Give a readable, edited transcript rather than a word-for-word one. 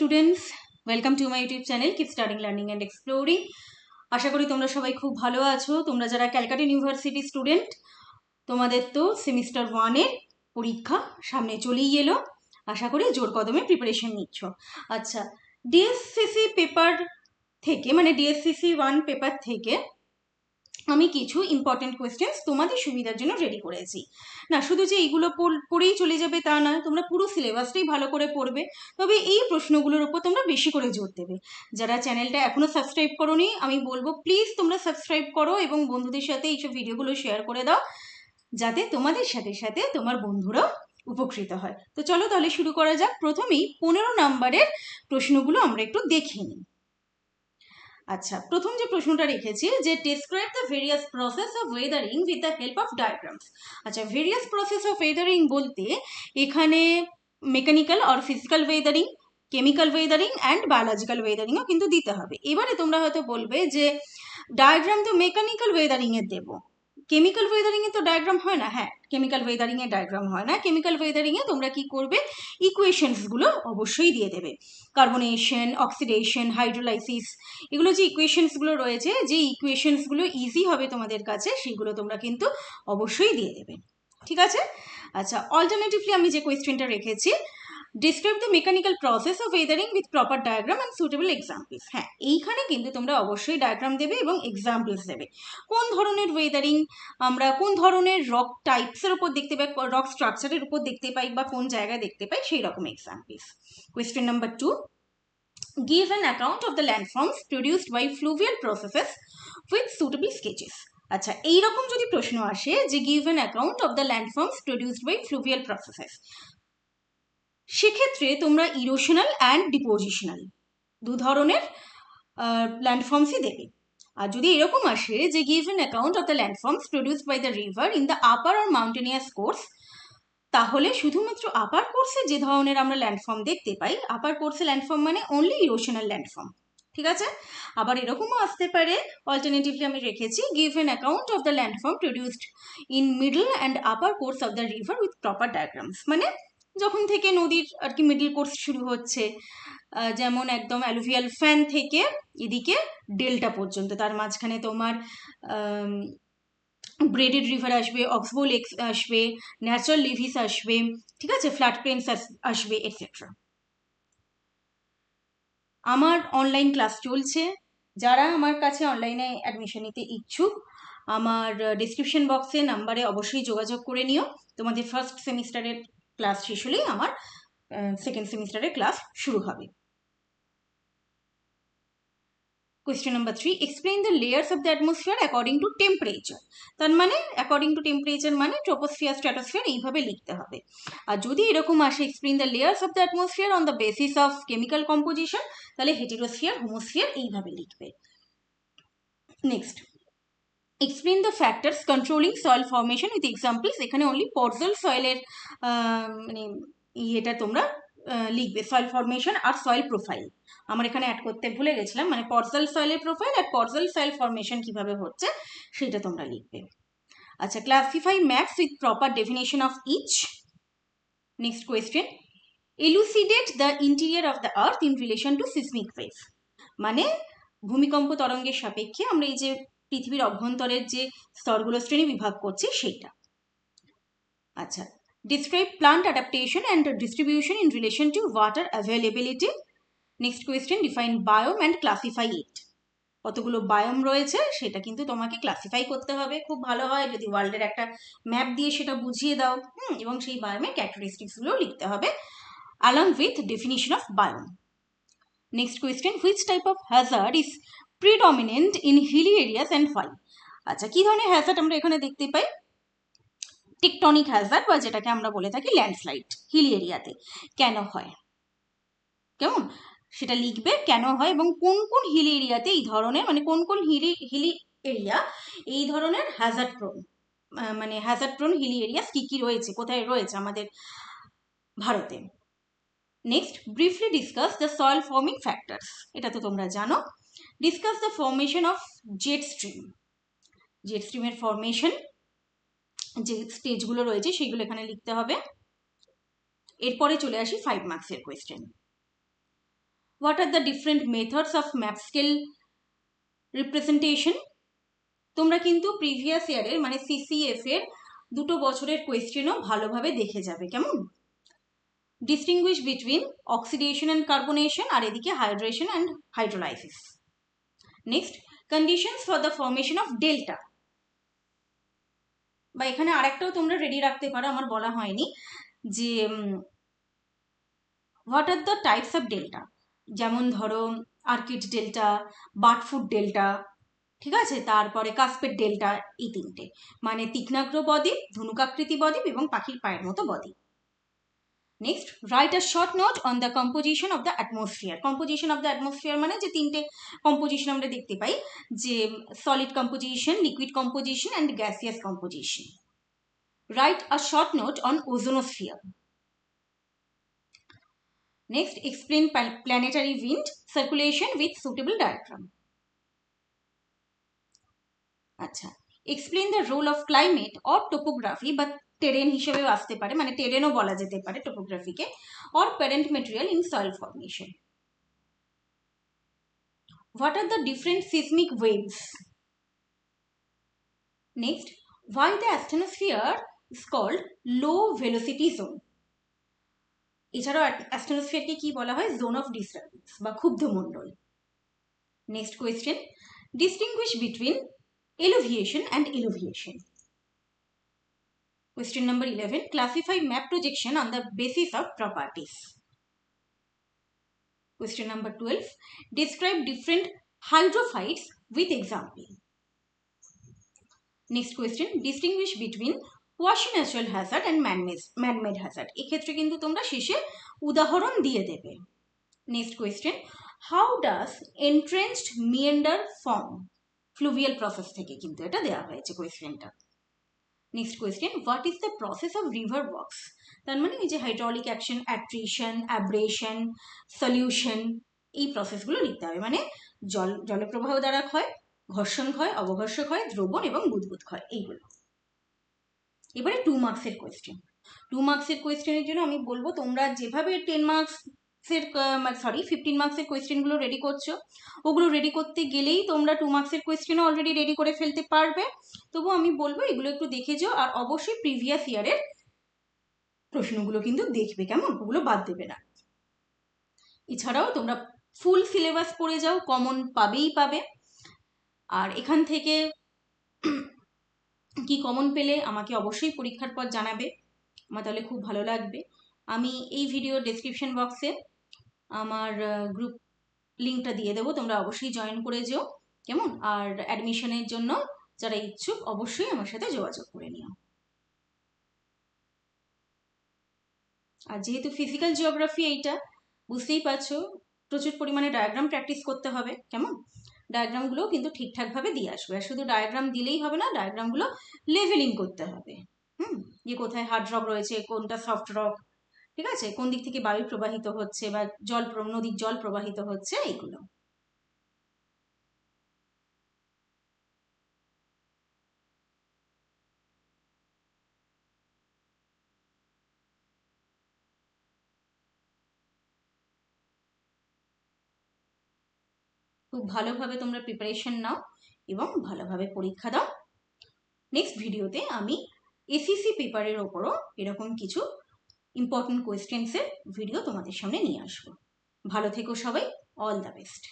Students, welcome to my YouTube channel keep studying learning and exploring. আশা করি তোমরা সবাই খুব ভালো আছো। তোমরা যারা ক্যালকাটা ইউনিভার্সিটি স্টুডেন্ট, তোমাদের তো সেমিস্টার 1-এর পরীক্ষা সামনে চলেই এলো। আশা করি জোর কদমে প্রিপারেশন নিচ্ছ। আচ্ছা, ডিএসসিসি পেপার থেকে মানে ডিএসসিসি 1 পেপার থেকে আমি কিছু ইম্পর্টেন্ট কোয়েশ্চেন্স তোমাদের সুবিধার জন্য রেডি করেছি। না শুধু যে এইগুলো পড়েই চলে যাবে তা নয়, তোমরা পুরো সিলেবাসটাই ভালো করে পড়বে, তবে এই প্রশ্নগুলোর উপর তোমরা বেশি করে জোর দেবে। যারা চ্যানেলটা এখনো সাবস্ক্রাইব করোনি, আমি বলবো প্লিজ তোমরা সাবস্ক্রাইব করো এবং বন্ধুদের সাথে এইসব ভিডিওগুলো শেয়ার করে দাও, যাতে তোমাদের সাথে সাথে তোমার বন্ধুরাও উপকৃত হয়। তো চলো তাহলে শুরু করা যাক। প্রথমেই 15 নম্বরের প্রশ্নগুলো আমরা একটু দেখে নিই। আচ্ছা, প্রথম যে প্রশ্নটা রেখেছি যে describe the various process of weathering with the help of diagrams. আচ্ছা, ভেরিয়াস প্রসেস অফ ওয়েদারিং বলতে এখানে মেকানিক্যাল আর physical weathering, chemical weathering and biological ওয়েদারিংও কিন্তু দিতে হবে। এবারে তোমরা হয়তো বলবে যে ডায়াগ্রাম তো মেকানিক্যাল ওয়েদারিংয়ের দেবো, কেমিক্যাল ওয়েদারিংয়ে তো ডায়াগ্রাম হয় না। হ্যাঁ, কেমিক্যাল ওয়েদারিংয়ে ডায়াগ্রাম হয় না। কেমিক্যাল ওয়েদারিংয়ে তোমরা কি করবে, ইকুয়েশনসগুলো অবশ্যই দিয়ে দেবে। কার্বনেশন, অক্সিডেশন, হাইড্রোলাইসিস, এগুলো যে ইকুয়েশনসগুলো রয়েছে, যে ইকুয়েশনসগুলো ইজি হবে তোমাদের কাছে, সেগুলো তোমরা কিন্তু অবশ্যই দিয়ে দেবে। ঠিক আছে? আচ্ছা, অল্টারনেটিভলি আমি যে কোয়েশ্চেনটা রেখেছি, describe the mechanical process of weathering with proper diagram and suitable examples. হ্যাঁ, এইখানে কিন্তু তোমরা অবশ্যই ডায়াগ্রাম দেবে এবং এক্সাম্পলস দেবে। কোন ধরনের ওয়েদারিং আমরা কোন ধরনের রক টাইপসের উপর দেখতে পাই, রক স্ট্রাকচারের উপর দেখতে পাই, বা কোন জায়গায় দেখতে পাই, সেই রকম examples. Question number 2, give an account of the landforms produced by fluvial processes with suitable sketches. আচ্ছা, এইরকম যদি প্রশ্ন আসে যে give an account of the landforms produced by fluvial processes, সেক্ষেত্রে তোমরা ইরোশনাল অ্যান্ড ডিপোজিশনাল দু ধরনের ল্যান্ডফর্মসই দেবে। আর যদি এরকম আসে যে give an account of the landforms produced by the river in the upper or mountainous course, তাহলে শুধুমাত্র আপার কোর্সে যে ধরনের আমরা ল্যান্ডফর্ম দেখতে পাই, আপার কোর্সে ল্যান্ডফর্ম মানে অনলি ইরোশনাল ল্যান্ডফর্ম। ঠিক আছে? আবার এরকমও আসতে পারে, অল্টারনেটিভলি আমি রেখেছি give an account of the landform produced in middle and upper course of the river with proper diagrams. মানে যখন থেকে নদীর আর কি মিডল কোর্স শুরু হচ্ছে, যেমন একদম অ্যালুভিয়াল ফ্যান থেকে এদিকে ডেল্টা পর্যন্ত, তার মাঝখানে তোমার ব্রেডেড রিভার আসবে, অক্সবো লেকস আসবে, ন্যাচারাল লিভিস আসবে, ঠিক আছে, ফ্ল্যাট প্লেন্স আসবে, এটসেট্রা। আমার অনলাইন ক্লাস চলছে, যারা আমার কাছে অনলাইনে অ্যাডমিশন নিতে ইচ্ছুক, আমার ডিসক্রিপশন বক্সে নাম্বারে অবশ্যই যোগাযোগ করে নিও। তোমাদের ফার্স্ট সেমিস্টারের ক্লাস শেষ হলেই আমার সেকেন্ড সেমিস্টারের ক্লাস শুরু হবে। Question number 3, explain the layers of the atmosphere according to temperature. তার মানে according to temperature মানে troposphere, stratosphere এইভাবে লিখতে হবে। আর যদি এরকম আসে explain the layers of the atmosphere on the basis of chemical composition, তাহলে heterosphere, homosphere এইভাবে লিখবে। Next, explain the factors controlling soil formation with examples. এখানে only podzol soil-এর মানে এটা তোমরা লিখবে, সয়েল ফরমেশন আর সয়েল প্রোফাইল। আমার এখানে অ্যাড করতে ভুলে গেছিলাম, মানে পর্জল সয়েলের প্রোফাইল আর পর্জল সয়েল ফরমেশন কিভাবে হচ্ছে সেটা তোমরা লিখবে। আচ্ছা, classify maps with proper definition of each. Next question, elucidate the interior of the earth in relation to seismic wave. মানে ভূমিকম্প তরঙ্গের সাপেক্ষে আমরা এই যে পৃথিবীর অভ্যন্তরের যে স্তরগুলো শ্রেণী বিভাগ করছি সেইটা। আচ্ছা, describe plant adaptation and distribution in relation to water availability. Next question, define biome and classify it. কতগুলো বায়োম রয়েছে সেটা কিন্তু তোমাকে ক্লাসিফাই করতে হবে। খুব ভালো হয় যদি ওয়ার্ল্ডের একটা ম্যাপ দিয়ে সেটা বুঝিয়ে দাও, এবং সেই বায়োমের ক্যারেক্টারিস্টিক্সগুলো লিখতে হবে along with definition of biome. Next question, which type of hazard is predominant in hilly areas and why? আচ্ছা, কি ধরনের হ্যাজার্ড আমরা এখানে দেখতে পাই? টেকটনিক হ্যাজার্ড, বা যেটাকে আমরা বলে থাকি ল্যান্ডস্লাইড, হিলি এরিয়াতে কেন হয়, কেমন সেটা লিখবে, কেন হয় এবং কোন কোন হিলি এরিয়াতে এই ধরনের, মানে কোন কোন হিলি এরিয়া এই ধরনের হ্যাজার্ড প্রোন, মানে হ্যাজার্ড প্রোন হিলি এরিয়াস কি কি রয়েছে, কোথায় রয়েছে আমাদের ভারতে। Next, briefly discuss the soil forming factors. এটা তো তোমরা জানো। Discuss the formation of jet stream. Jet স্ট্রিমের ফর্মেশন যে স্টেজগুলো রয়েছে সেইগুলো এখানে লিখতে হবে। এরপরে চলে আসি 5 মার্কসের question. What are the different methods of map scale representation. তোমরা কিন্তু প্রিভিয়াস ইয়ারের মানে CCF এর 2 বছরের কোয়েশ্চেনও ভালোভাবে দেখে যাবে, কেমন? Distinguish between oxidation and carbonation, আর এদিকে hydration and hydrolysis. Next, conditions for the formation of delta, বা এখানে আরেকটাও তোমরা রেডি রাখতে পারো, আমার বলা হয়নি, যে what are the types of delta, যেমন ধরো আর্কিড ডেল্টা, বার্ডফুট ডেল্টা, ঠিক আছে, তারপরে কাস্পেড ডেল্টা, এই 3টে, মানে তীক্ষ্ণাগ্র বদ্বীপ, ধনুকাকৃতি বদ্বীপ এবং পাখির পায়ের মতো বদ্বীপ। Next, write a short note on the composition of the atmosphere. Composition of the atmosphere মানে যে 3টে কম্পোজিশন আমরা দেখতে পাই, যে solid composition, liquid composition and gaseous composition. Write a short note on ozonosphere. Next, explain planetary wind circulation with suitable diagram. আচ্ছা, explain the role of climate or topography, বা terrain হিসেবেও আসতে পারে, মানে terrainও বলা যেতে পারে টোপোগ্রাফিকে, or parent material in soil formation. What are the different seismic waves? Next, why the astrosphere is called low velocity zone? এছাড়াও অ্যাস্ট্রোস্ফিয়ারকে কি বলা হয়? জোন অফ ডিস্টারবেন্স বা ক্ষুব্ধমণ্ডল। Next question, distinguish between eluviation and eluviation. Question number 11, classify map projection on the basis of properties. Question number 12, describe different hydrophytes with example. Next question, distinguish between quasi-natural hazard and man-made hazard. এক্ষেত্রে কিন্তু তোমরা শেষে উদাহরণ দিয়ে দেবে। Next question, how does entrenched meander form? Fluvial process থেকে কিন্তু এটা দেওয়া হয়েছে কোয়েশ্চেনটা। Next question, what is the process of river works? তার মানে এই যে hydraulic action, attrition, abrasion, solution, এই প্রসেসগুলো লিখতে হবে, মানে জলপ্রবাহ দ্বারা ক্ষয়, ঘর্ষণ ক্ষয়, অবঘর্ষ ক্ষয়, দ্রবণ এবং বুদবুদ ক্ষয়, এইগুলো। এবারে 2 মার্কসের কোয়েশ্চেন। 2 মার্কসের কোয়েশ্চেনের জন্য আমি বলবো তোমরা যেভাবে 10 মার্কসের 15 মার্কসের কোয়েশ্চেনগুলো রেডি করছো, ওগুলো রেডি করতে গেলেই তোমরা 2 মার্কসের কোয়েশ্চেনও অলরেডি রেডি করে ফেলতে পারবে। তবু আমি বলবো এগুলো একটু দেখে যাও, আর অবশ্যই প্রিভিয়াস ইয়ারের প্রশ্নগুলো কিন্তু দেখবে, কেমন? ওগুলো বাদ দেবে না। এছাড়াও তোমরা ফুল সিলেবাস পড়ে যাও, কমন পাবেই পাবে। আর এখান থেকে কি কমন পেলে আমাকে অবশ্যই পরীক্ষার পর জানাবে, আমার তাহলে খুব ভালো লাগবে। আমি এই ভিডিও ডেসক্রিপশন বক্সে আমার গ্রুপ লিঙ্কটা দিয়ে দেবো, তোমরা অবশ্যই জয়েন করে যেও, কেমন? আর অ্যাডমিশনের জন্য যারা ইচ্ছুক অবশ্যই আমার সাথে যোগাযোগ করে নিও। আর যেহেতু ফিজিক্যাল জিওগ্রাফি এইটা, বুঝতেই পারছো প্রচুর পরিমাণে ডায়াগ্রাম প্র্যাকটিস করতে হবে, কেমন? ডায়াগ্রামগুলো কিন্তু ঠিকঠাকভাবে দিয়ে আসবে, আর শুধু ডায়াগ্রাম দিলেই হবে না, ডায়াগ্রামগুলো লেভেলিং করতে হবে। যে কোথায় হার্ড রক রয়েছে, কোনটা সফট রক, ঠিক আছে, কোন দিক থেকে বায়ু প্রবাহিত হচ্ছে বা নদীর জল প্রবাহিত হচ্ছে, এইগুলো। খুব ভালোভাবে তোমরা প্রিপারেশন নাও এবং ভালোভাবে পরীক্ষা দাও। নেক্সট ভিডিওতে আমি এসিসি পেপারের ওপরও এরকম কিছু ইম্পর্টেন্ট কোয়েশ্চেন্সের ভিডিও তোমাদের সামনে নিয়ে আসবো। ভালো থেকো সবাই, অল দ্য বেস্ট।